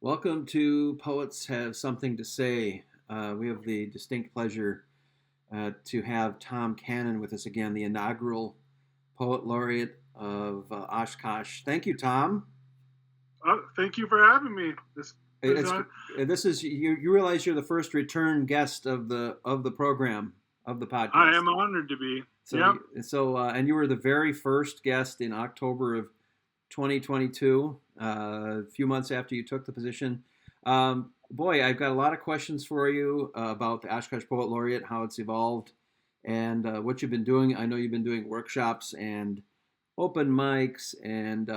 Welcome to Poets Have Something to Say. We have the distinct pleasure to have Tom Cannon with us again, the inaugural Poet Laureate of Oshkosh. Thank you, Tom. Thank you for having me. This is It's this is you realize you're the first return guest of the program of the I podcast. am honored to be. So Yep. and you were the very first guest in October of 2022, a few months after you took the position. Boy, I've got a lot of questions for you about the Oshkosh Poet Laureate, how it's evolved, and what you've been doing. I know you've been doing workshops and open mics, and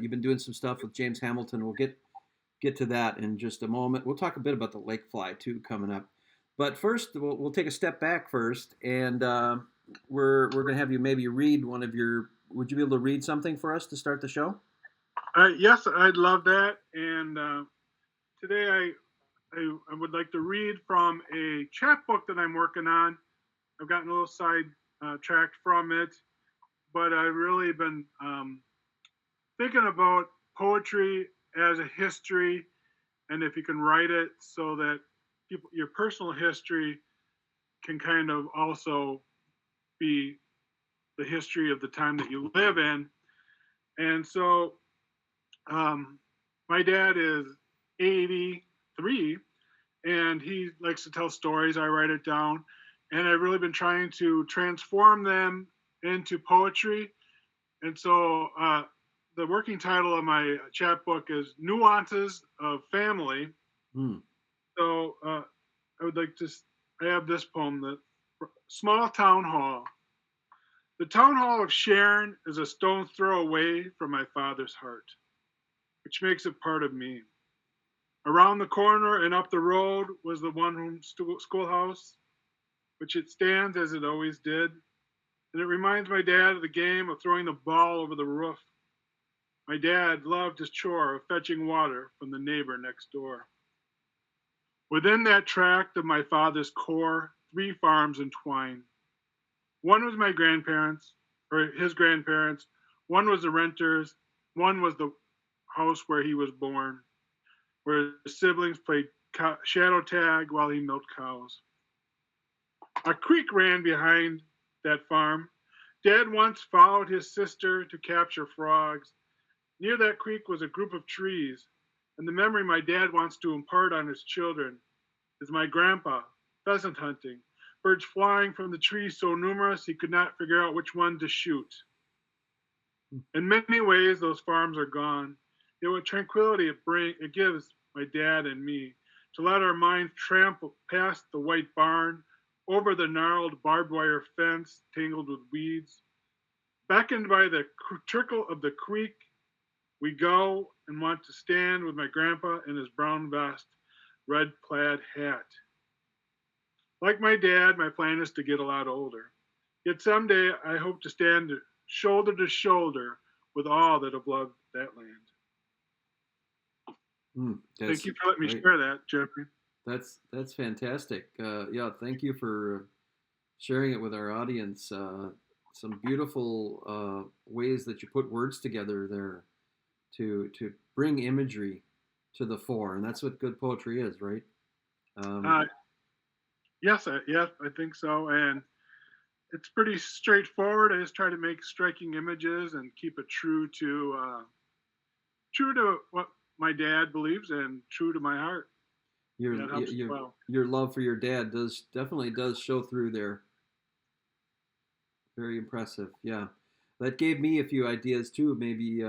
you've been doing some stuff with James Hamilton. We'll get to that in just a moment. We'll talk a bit about the lake fly too coming up, but first we'll take a step back first, and we're going to have you maybe read one of your. Would you be able to read something for us to start the show? Yes, I'd love that. And today I would like to read from a chapbook that I'm working on. I've gotten a little side tracked from it, but I've really been thinking about poetry as a history, and if you can write it so that your personal history can kind of also be the history of the time that you live in. And so my dad is 83 and he likes to tell stories. I write it down. And I've really been trying to transform them into poetry. And so the working title of my chapbook is Nuances of Family. Hmm. So I would like to, I have this poem, the Small Town Hall. The town hall of Sharon is a stone's throw away from my father's heart, which makes it part of me. Around the corner and up the road was the one room schoolhouse, which it stands as it always did. And it reminds my dad of the game of throwing the ball over the roof. My dad loved his chore of fetching water from the neighbor next door. Within that tract of my father's core, three farms entwine. One was my grandparents, or his grandparents. One was the renters. One was the house where he was born, where his siblings played shadow tag while he milked cows. A creek ran behind that farm. Dad once followed his sister to capture frogs. Near that creek was a group of trees, and the memory my dad wants to impart on his children is my grandpa pheasant hunting, birds flying from the trees so numerous he could not figure out which one to shoot. In many ways, those farms are gone. Yet what tranquility it gives my dad and me to let our minds trample past the white barn, over the gnarled barbed wire fence tangled with weeds. Beckoned by the trickle of the creek, we go and want to stand with my grandpa in his brown vest, red plaid hat. Like my dad, my plan is to get a lot older. Yet someday I hope to stand shoulder to shoulder with all that have loved that land. Thank That's you for letting me great. share that, Jeffrey. That's fantastic. Yeah, thank you for sharing it with our audience. Some beautiful ways that you put words together there to bring imagery to the fore, and that's what good poetry is, right? Um, Uh, yes, I think so. And it's pretty straightforward. I just try to make striking images and keep it true to what my dad believes and true to my heart. your That helps as your well. your love for your dad definitely does show through there. Very impressive. Yeah, that gave me a few ideas too. Maybe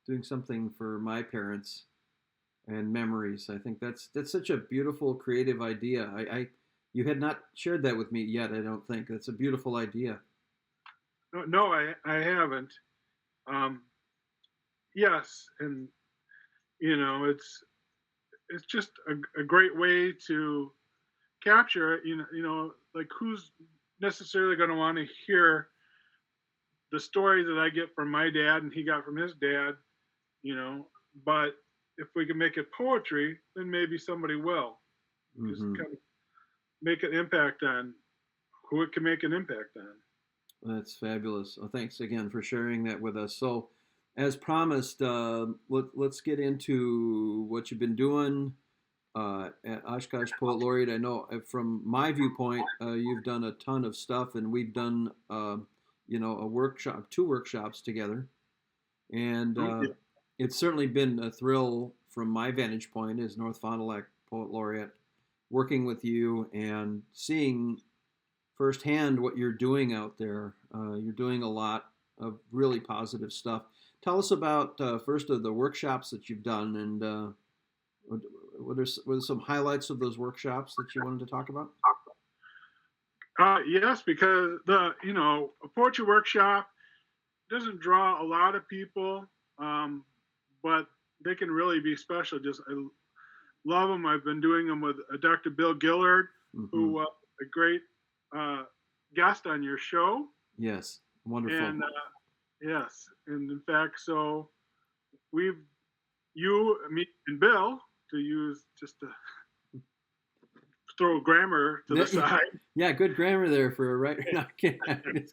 doing something for my parents and memories. I think that's such a beautiful, creative idea. I you had not shared that with me yet. I don't think that's a beautiful idea. No, I haven't. Um, yes, and it's just a great way to capture it. Like who's necessarily going to want to hear the stories that I get from my dad and he got from his dad, you know. But if we can make it poetry, then maybe somebody will. Just Hmm. kind of make an impact on who it can make an impact on. That's fabulous. Well, thanks again for sharing that with us. So, as promised, let's get into what you've been doing at Oshkosh Poet Laureate. I know from my viewpoint, you've done a ton of stuff, and we've done, a workshop, two workshops together, and Oh, yeah. it's certainly been a thrill from my vantage point as North Fond du Lac Poet Laureate, working with you and seeing firsthand what you're doing out there. You're doing a lot of really positive stuff. Tell us about first of the workshops that you've done, and what are some highlights of those workshops that you wanted to talk about? Yes, because a poetry workshop doesn't draw a lot of people, but they can really be special. Just I love them. I've been doing them with Dr. Bill Gillard, who Hmm. was a great uh, guest on your show. Yes, wonderful. And yes, and in fact, so we've you, me, and Bill, to use just to throw grammar to the Yeah, side. yeah, good grammar there for a writer. No, just kidding.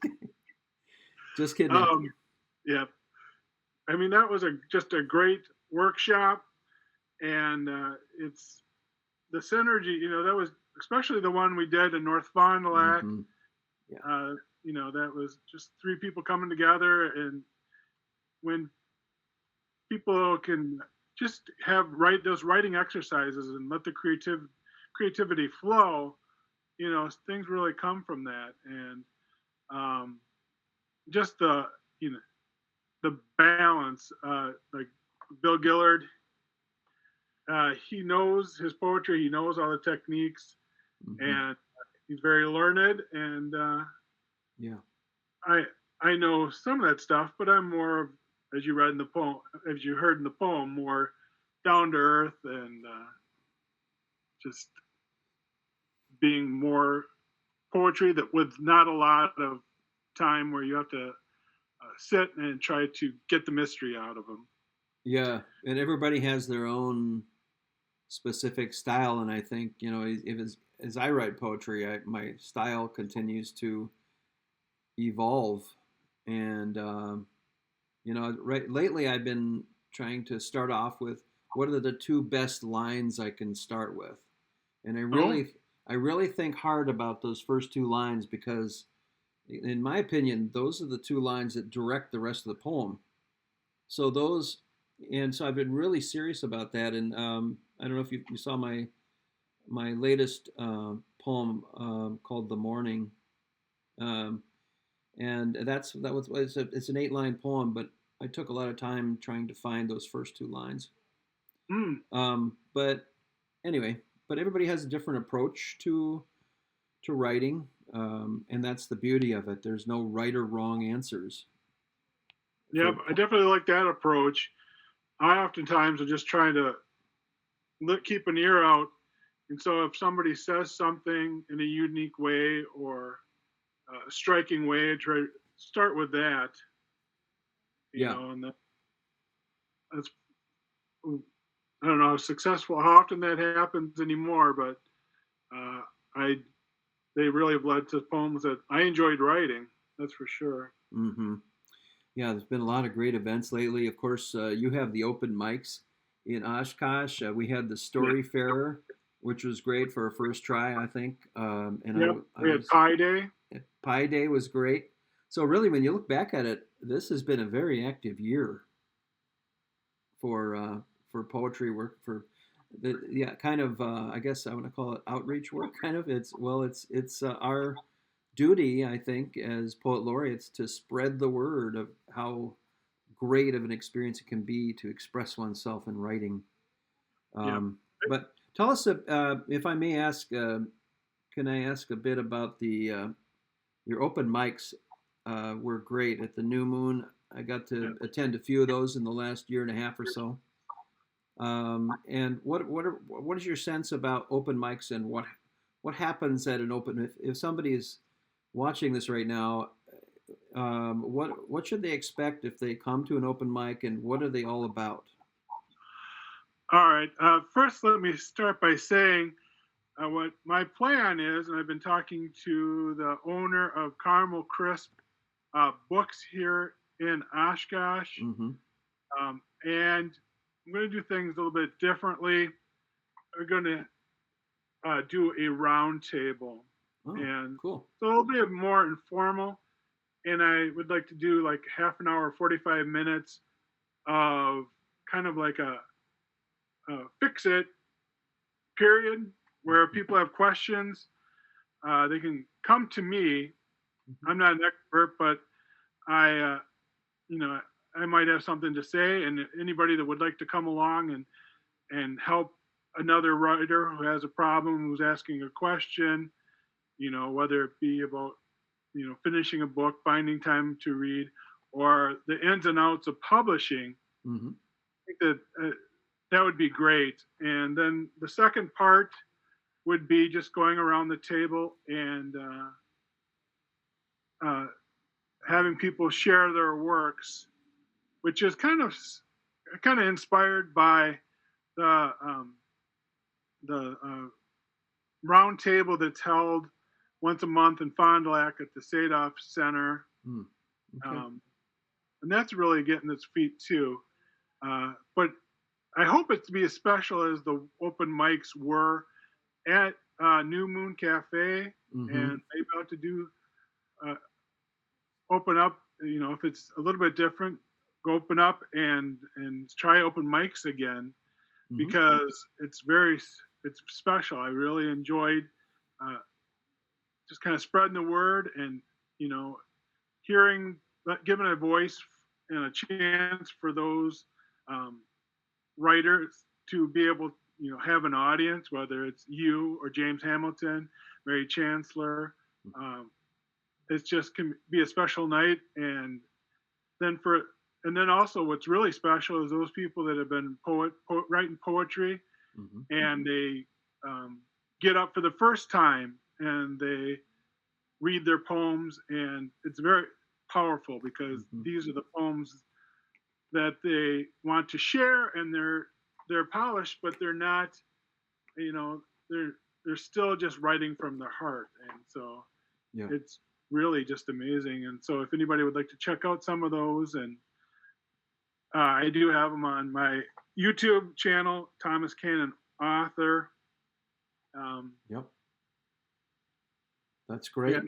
Just kidding. Um, yeah, I mean that was just a great workshop, and it's the synergy. That was especially the one we did in North Fond du Lac. Hmm. Yeah, That was just three people coming together, and when people can just have write those writing exercises and let the creativity flow, things really come from that. And um, just the balance, like Bill Gillard, he knows his poetry, he knows all the techniques, hmm, and he's very learned. And yeah, I I know some of that stuff, but I'm more of, as you read in the poem, as you heard in the poem, more down to earth and just being more poetry that with not a lot of time where you have to sit and try to get the mystery out of them. yeah. And everybody has their own specific style, and I think if as I write poetry, my style continues to evolve, and right lately I've been trying to start off with what are the two best lines I can start with, and Oh, I really think hard about those first two lines because, in my opinion, those are the two lines that direct the rest of the poem. So those, and so I've been really serious about that. And I don't know if you saw my latest poem called "The Morning," um, and it's an 8 line poem, but I took a lot of time trying to find those first two lines. mm, But anyway, but everybody has a different approach to writing, and that's the beauty of it. There's no right or wrong answers yeah, for. I definitely like that approach. I oftentimes are just trying to keep an ear out. And so if somebody says something in a unique way or a striking way, try to start with that, Yeah. and that's, I don't know how successful, how often that happens anymore, but uh, I, they really have led to poems that I enjoyed writing. That's for sure. Mm-hmm. Yeah, there's been a lot of great events lately. Of course, you have the open mics in Oshkosh. We had the Yeah. Story Fair, which was great for a first try, I think. And Yep. I We had was Pi Day. Pi Day was great. So really, when you look back at it, this has been a very active year for uh, for poetry work. For the yeah, kind of I guess I want to call it outreach work. Kind of it's our duty, I think, as poet laureates to spread the word of how great of an experience it can be to express oneself in writing. Yep. But tell us, if I may ask, can I ask a bit about the your open mics? Were great at the New Moon. I got Yep. to attend a few of those in the last year and a half or so. And what is your sense about open mics and what happens at an open if somebody is watching this right now? What should they expect if they come to an open mic, and what are they all about? All right. First, let me start by saying what my plan is, and I've been talking to the owner of Caramel Crisp Books here in Oshkosh. Mm-hmm. And I'm going to do things a little bit differently. We're going to do a round table, Oh, and cool. so it'll be more informal. And I would like to do like half an hour, 45 minutes of kind of like a fix it period where Mhm. people have questions. They can come to me. Mhm. I'm not an expert, but I, you know, I might have something to say, and anybody that would like to come along and help another writer who has a problem, who's asking a question, whether it be about finishing a book, finding time to read, or the ins and outs of publishing. Mhm. I think that that would be great. And then the second part would be just going around the table and uh, having people share their works, which is kind of inspired by the the round table that's held once a month in Fond du Lac at the Sadov Center. Mm. Okay. Um, and that's really getting its feet too. But I hope it to be as special as the open mics were at New Moon Cafe, Mhm. and maybe I'll have to do uh, open up. If it's a little bit different, go open up and try open mics again Mhm. because it's special. I really enjoyed uh, just kind of spreading the word and you know hearing, giving a voice and a chance for those um, writers to be able have an audience, whether it's you or James Hamilton, Mary Chancellor. Um, it's just can be a special night, then for and then also what's really special is those people that have been writing poetry, Mhm. and they um, get up for the first time and they read their poems, and it's very powerful because Mhm. these are the poems that they want to share, and they're polished, but they're not, you know, they're still just writing from their heart, and so Yeah. it's really just amazing. And so if anybody would like to check out some of those, and I do have them on my YouTube channel, Thomas Cannon Author. Um, Yep. That's and great.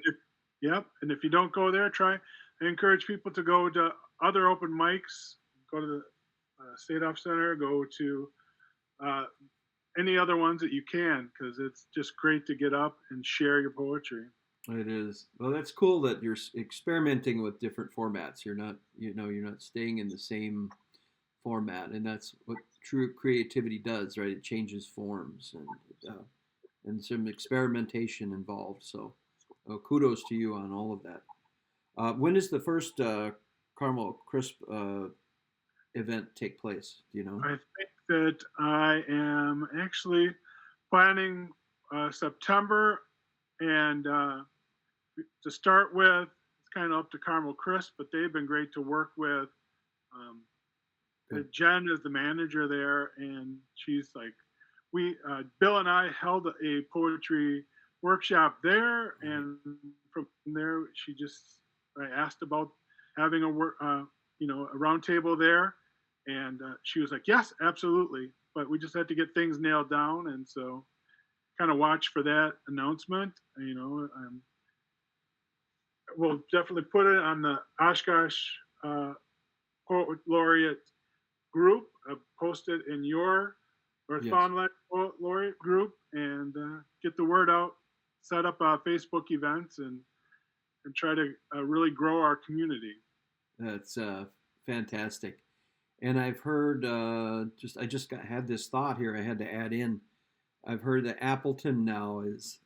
yep, and if you don't go there, I encourage people to go to other open mics, go to the State Off Center, go to uh, any other ones that you can, because it's just great to get up and share your poetry. It is. Well, that's cool that you're experimenting with different formats. You're not staying in the same format, and that's what true creativity does, right? It changes forms and some experimentation involved. So, kudos to you on all of that. When does the first Caramel Crisp event take place? Do you know? I think that I am actually planning September, and to start with, it's kind of up to Carmel Crisp, but they've been great to work with. Um, Good. Jen is the manager there, and she's like, Bill and I held a poetry workshop there, Right. and from there, I asked about having a round table there, and she was like, yes, absolutely, but we just had to get things nailed down, and so kind of watch for that announcement. We'll definitely put it on the Oshkosh Poet Laureate group, post it in your Yes. Poet Laureate group, and get the word out. Set up Facebook events and try to really grow our community. That's fantastic. And I've heard I just had this thought here I had to add in. I've heard that Appleton now is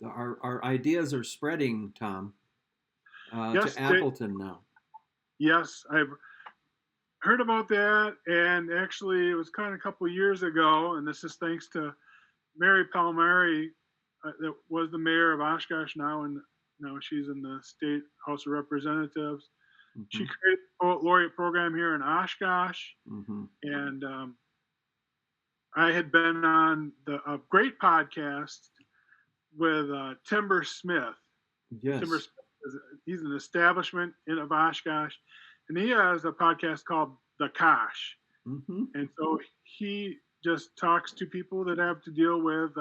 our ideas are spreading, Tom, to Yes, Appleton now. yes, I've heard about that, and actually, it was kind of a couple of years ago, and this is thanks to Mary Palmieri, that was the mayor of Oshkosh now, and now she's in the state House of Representatives. Hmm. She created the Poet Laureate program here in Oshkosh, Hmm. and I had been on a great podcast with Timber Smith. Timber Yes. Smith he's an establishment of Oshkosh, and he has a podcast called the Kosh. Mm-hmm. And so he just talks to people that have to deal with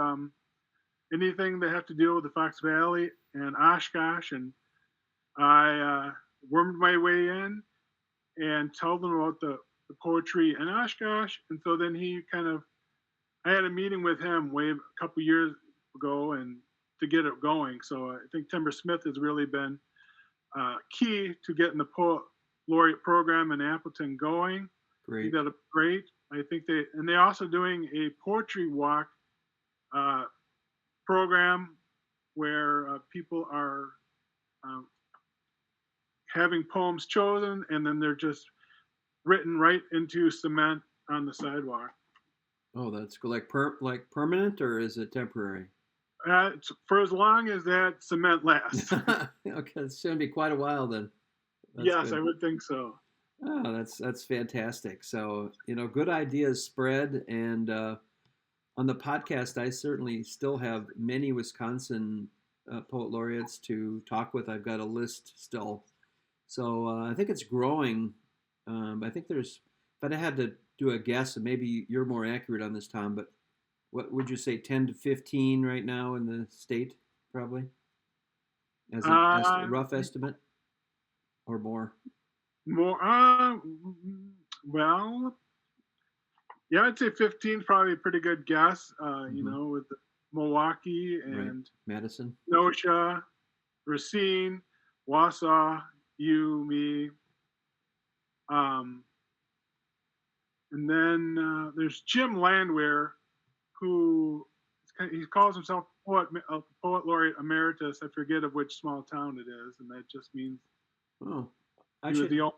anything that have to deal with the Fox Valley and Oshkosh. And I wormed my way in and told them about the poetry in Oshkosh. And so then he kind of, I had a meeting with him a couple years ago and to get it going. So I think Timber Smith has really been key to getting the Poet Laureate program in Appleton going. He Great. did a great. I think they're also doing a poetry walk uh, program where people are um, having poems chosen and then they're just written right into cement on the sidewalk. Oh, that's good. Like permanent, or is it temporary? For as long as that cement lasts. Okay, it's going to be quite a while then. That's Yes, I good. would think so. Oh, that's fantastic. So, good ideas spread, and on the podcast, I certainly still have many Wisconsin poet laureates to talk with. I've got a list still, so I think it's growing. I think if I had to do a guess, and maybe you're more accurate on this, Tom, but what would you say, 10 to 15 right now in the state, probably, as a Uh, rough estimate, or more? more, well, yeah, I'd say 15 is probably a pretty good guess. Hmm. With Milwaukee Right, and Madison. Kenosha, Racine, Wausau, you, me. Um, and then there's Jim Landwehr, who he calls himself poet laureate emeritus. I forget of which small town it is, and that just means Oh, I he was the should only.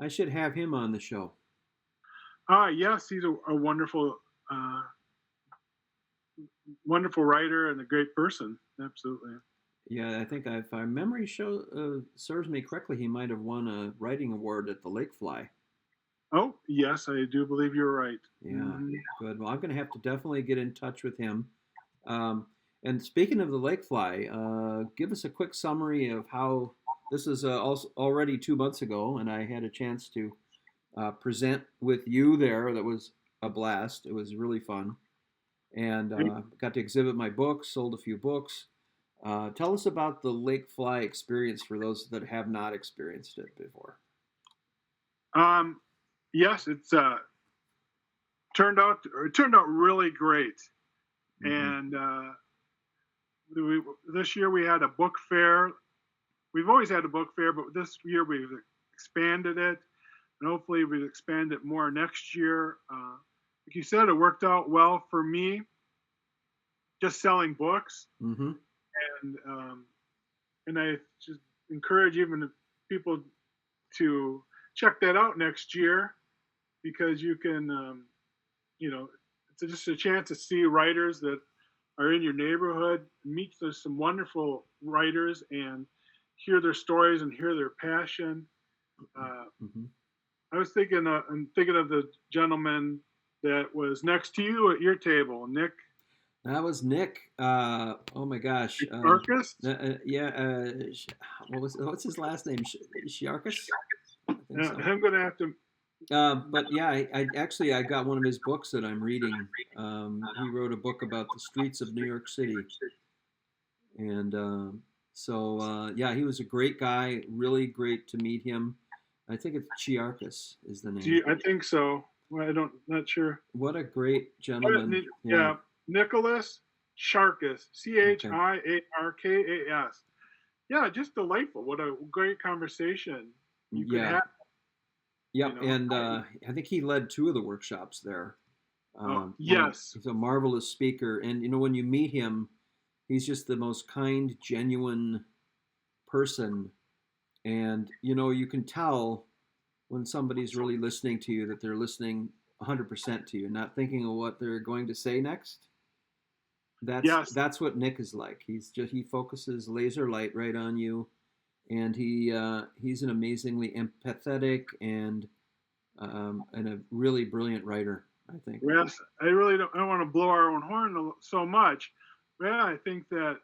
I should have him on the show. Yes, he's a wonderful, uh, wonderful writer and a great person. Absolutely. Yeah, I think if my memory serves me correctly, he might have won a writing award at the Lake Fly. Oh, yes, I do believe you're right. Yeah, Mm-hmm. good. Well, I'm going to have to definitely get in touch with him. Um, and speaking of the Lake Fly, give us a quick summary of how this is also already 2 months ago, and I had a chance to present with you there. That was a blast. It was really fun, and got to exhibit my books, sold a few books. Tell us about the Lake Fly experience for those that have not experienced it before. Um, yes, it's turned out really great, Mm-hmm. and this year we had a book fair. We've always had a book fair, but this year we've expanded it, and hopefully we'll expand it more next year. Like you said, it worked out well for me, just selling books, Mm-hmm. and and I just encourage even people to check that out next year because you can, it's just a chance to see writers that are in your neighborhood, meet some wonderful writers, and hear their stories and hear their passion. Uh, Mm-hmm. I'm thinking of the gentleman that was next to you at your table, Nick That was Nick. Oh my gosh. Marcus. Yeah. What's his last name? Shiarkus? I think so. I'm going to have to. But yeah, I got one of his books that I'm reading. He wrote a book about the streets of New York City, and yeah, he was a great guy. Really great to meet him. I think it's Chiarchus is the name. I think so. Well, not sure. What a great gentleman. Yeah. Yeah, Nicholas Sharkus, Okay. Chiarkas. Yeah, just delightful. What a great conversation you could Yeah. have. You Yep. know. And I think he led two of the workshops there. Oh, And yes. he's a marvelous speaker. And when you meet him, he's just the most kind, genuine person. And you can tell when somebody's really listening to you that they're listening 100% to you, not thinking of what they're going to say next. Yes. That's what Nick is like. He focuses laser light right on you, and he's an amazingly empathetic and a really brilliant writer, I think. Yes. I really don't want to blow our own horn so much. But yeah, I think that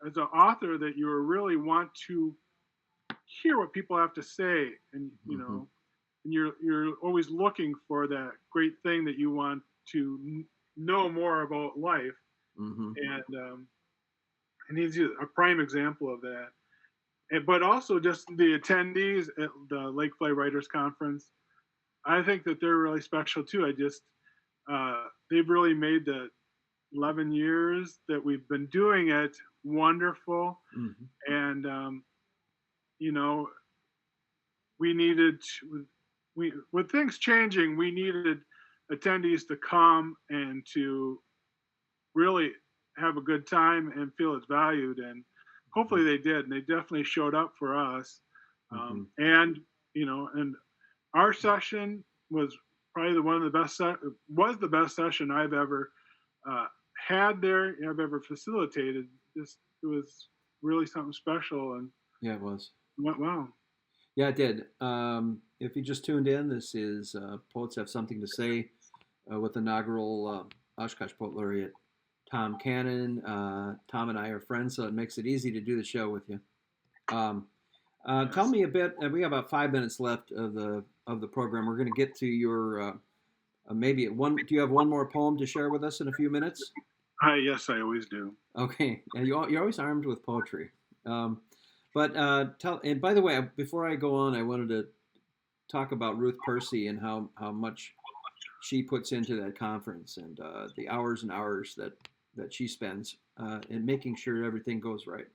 as an author, that you really want to hear what people have to say, and Mm-hmm. and you're always looking for that great thing that you want to know more about life, Mm-hmm. and he's a prime example of that. But also just the attendees at the Lake Fly Writers Conference, I think that they're really special too. They've really made the 11 years that we've been doing it wonderful. Mm-hmm. And you know, we needed we with things changing, we needed attendees to come and to really have a good time and feel it's valued. And hopefully they did, and they definitely showed up for us. Mm-hmm. And and our session was probably one of the best. Was the best session I've ever uh, had there. I've ever facilitated. Just it was really something special, and Yeah, it was. wow. Yeah, it did. If you just tuned in, this is Poets Have Something to Say with inaugural Oshkosh Poet Laureate Tom Cannon. Tom and I are friends, so it makes it easy to do the show with you. Um, Tell Yes. me a bit. We have about 5 minutes left of the program. We're going to get to your maybe one. Do you have one more poem to share with us in a few minutes? Yes, I always do. Okay, yeah, you're always armed with poetry. Um, but tell. And by the way, before I go on, I wanted to talk about Ruth Percy and how much she puts into that conference and the hours and hours that she spends in making sure everything goes right.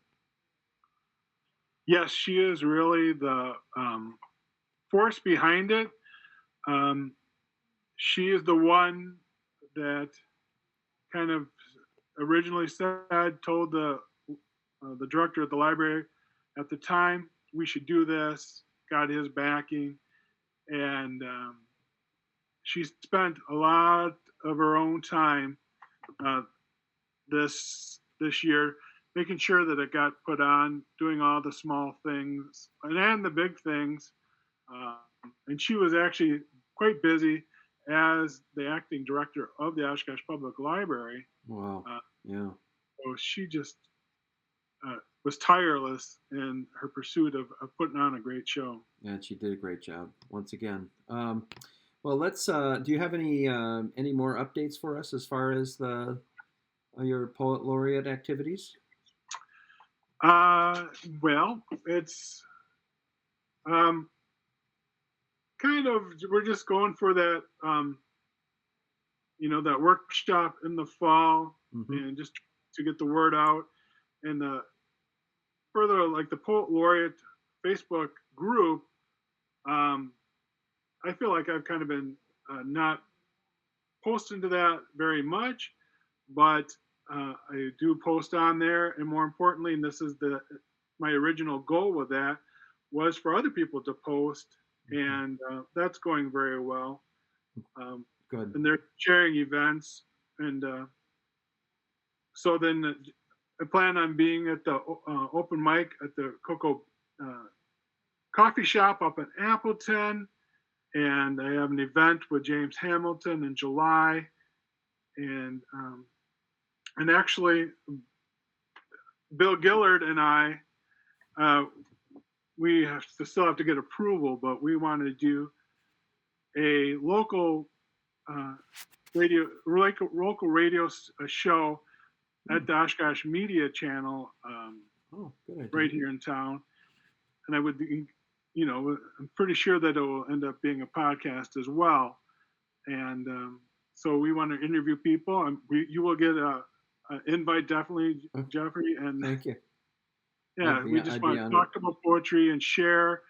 Yes, she is really the force behind it. Um, she is the one that kind of originally told the director of the library at the time we should do this. Got his backing, and she spent a lot of her own time uh, this year making sure that it got put on, doing all the small things and the big things. And she was actually quite busy as the acting director of the Oshkosh Public Library. Wow. Uh, Yeah. so she just was tireless in her pursuit of putting on a great show. Yeah, she did a great job once again. Well, let's. Do you have any more updates for us as far as the your poet laureate activities? Uh, well, it's um, kind of we're just going for that that workshop in the fall, Mm-hmm. and just to get the word out, and the further like the Poet Laureate Facebook group. um, I feel like I've kind of been not posting to that very much, but I do post on there, and more importantly, and this is the my original goal with that, was for other people to post, Mm-hmm. and that's going very well. um, Good. and they're sharing events, and so then I plan on being at the open mic at the Cocoa Coffee Shop up in Appleton, and I have an event with James Hamilton in July, and actually Bill Gillard and I, uh, we still have to get approval, but we want to do a local uh, local radio show Hmm. at the Oshkosh Media Channel, Oh, good idea. right here in town. And I would, I'm pretty sure that it will end up being a podcast as well. And so we want to interview people, and you will get a invite definitely, Oh, Jeffrey. And thank you. yeah, we just I'd be want to honored. talk about poetry and share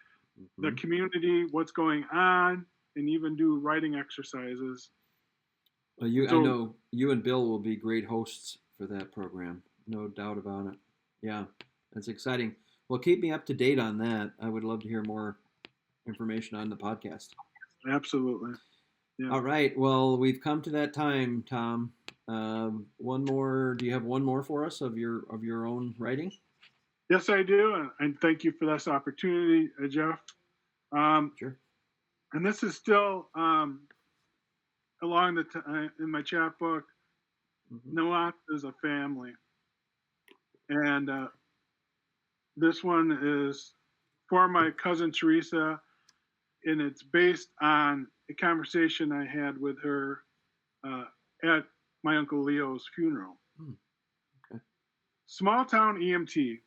the Mm-hmm. community, what's going on, and even do writing exercises. Well, I So know you and Bill will be great hosts for that program. No doubt about it. Yeah, that's exciting. Well, keep me up to date on that. I would love to hear more information on the podcast. absolutely, yeah. All right. Well, we've come to that time, Tom. One more. Do you have one more for us of your own writing? Yes, I do, and thank you for this opportunity, Jeff. Um, Sure. and this is still along in my chapbook. Mm-hmm. Nuance is a family, and this one is for my cousin Teresa, and it's based on a conversation I had with her uh, at my Uncle Leo's funeral. Hmm, okay. Small town EMT.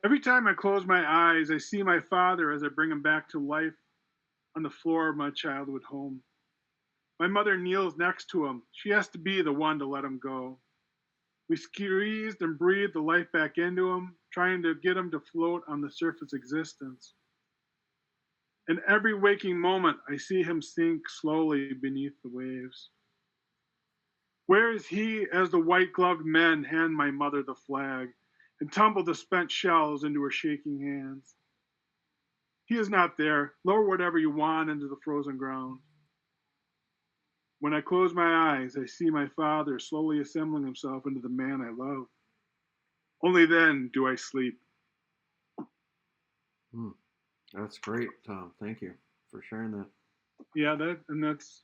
Every time I close my eyes, I see my father as I bring him back to life on the floor of my childhood home. My mother kneels next to him. She has to be the one to let him go. We squeezed and breathed the life back into him, trying to get him to float on the surface existence. In every waking moment, I see him sink slowly beneath the waves. Where is he as the white gloved men hand my mother the flag and tumble the spent shells into her shaking hands? He is not there. Lower whatever you want into the frozen ground. When I close my eyes, I see my father slowly assembling himself into the man I love. Only then do I sleep. Hmm, that's great, Tom. Thank you for sharing that. Yeah, that's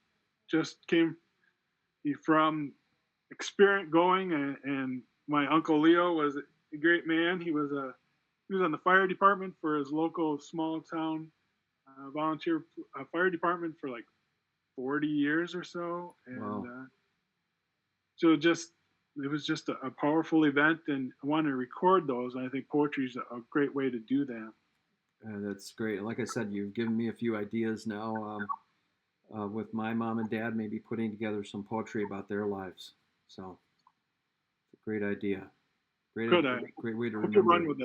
just came from experience going, and my uncle Leo was a great man. He was on the fire department for his local small town volunteer fire department for like 40 years or so, and Wow. so just it was just a powerful event, and I want to record those. And I think poetry is a great way to do that. That's great. And like I said, you've given me a few ideas now. With my mom and dad, maybe putting together some poetry about their lives. So it's a great idea. Great Good. idea. I Great way to hope you remember run it. with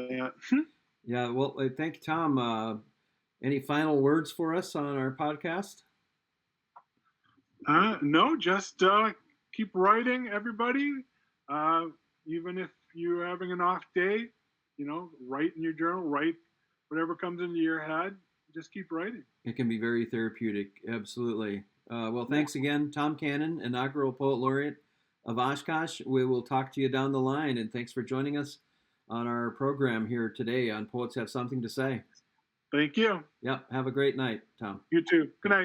that. Yeah. Well, thank you, Tom. Any final words for us on our podcast? No, just keep writing, everybody. Uh, Even if you're having an off day, write in your journal, write whatever comes into your head. Just keep writing. It can be very therapeutic. Absolutely. Well, Yeah. thanks again, Tom Cannon, inaugural Poet Laureate of Oshkosh. We will talk to you down the line, and thanks for joining us on our program here today on Poets Have Something to Say. Thank you. Yep. Have a great night, Tom. You too. Good night.